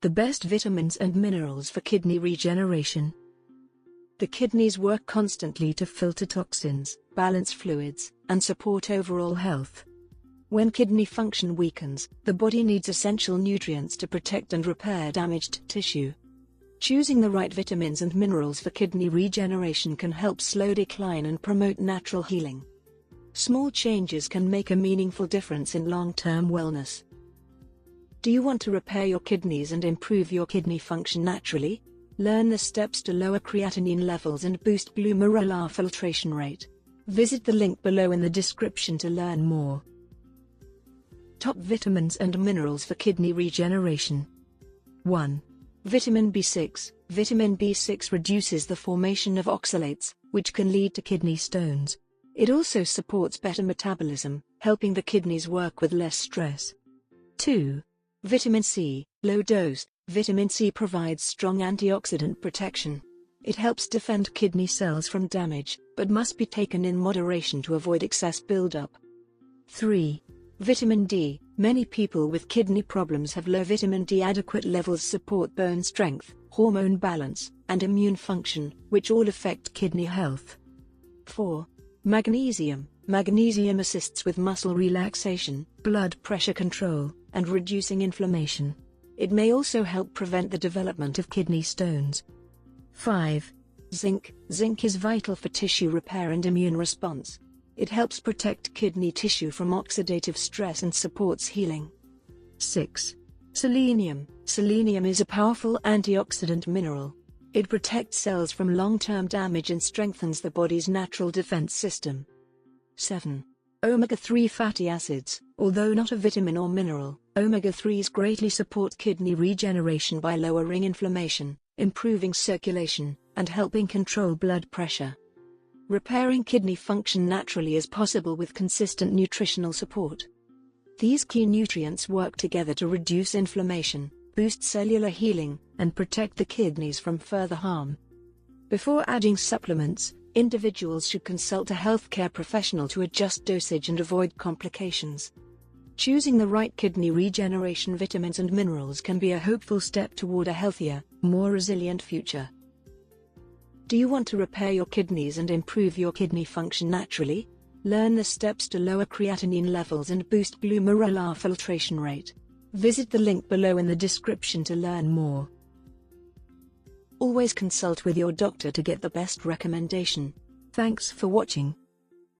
The best vitamins and minerals for kidney regeneration. The kidneys work constantly to filter toxins, balance fluids, and support overall health. When kidney function weakens, the body needs essential nutrients to protect and repair damaged tissue. Choosing the right vitamins and minerals for kidney regeneration can help slow decline and promote natural healing. Small changes can make a meaningful difference in long-term wellness. Do you want to repair your kidneys and improve your kidney function naturally? Learn the steps to lower creatinine levels and boost glomerular filtration rate. Visit the link below in the description to learn more. Top vitamins and minerals for kidney regeneration. 1. Vitamin B6. Vitamin B6 reduces the formation of oxalates, which can lead to kidney stones. It also supports better metabolism, helping the kidneys work with less stress. 2. Vitamin C. Low-dose, vitamin C provides strong antioxidant protection. It helps defend kidney cells from damage, but must be taken in moderation to avoid excess buildup. 3. Vitamin D. Many people with kidney problems have low vitamin D. Adequate levels support bone strength, hormone balance, and immune function, which all affect kidney health. 4. Magnesium. Magnesium assists with muscle relaxation, blood pressure control, and reducing inflammation. It may also help prevent the development of kidney stones. 5. Zinc. Zinc is vital for tissue repair and immune response. It helps protect kidney tissue from oxidative stress and supports healing. 6. Selenium. Selenium is a powerful antioxidant mineral. It protects cells from long-term damage and strengthens the body's natural defense system. 7. Omega-3 fatty acids. Although not a vitamin or mineral, omega-3s greatly support kidney regeneration by lowering inflammation, improving circulation, and helping control blood pressure. Repairing kidney function naturally is possible with consistent nutritional support. These key nutrients work together to reduce inflammation, boost cellular healing, and protect the kidneys from further harm. Before adding supplements, individuals should consult a healthcare professional to adjust dosage and avoid complications. Choosing the right kidney regeneration vitamins and minerals can be a hopeful step toward a healthier, more resilient future. Do you want to repair your kidneys and improve your kidney function naturally? Learn the steps to lower creatinine levels and boost glomerular filtration rate. Visit the link below in the description to learn more. Always consult with your doctor to get the best recommendation. Thanks for watching.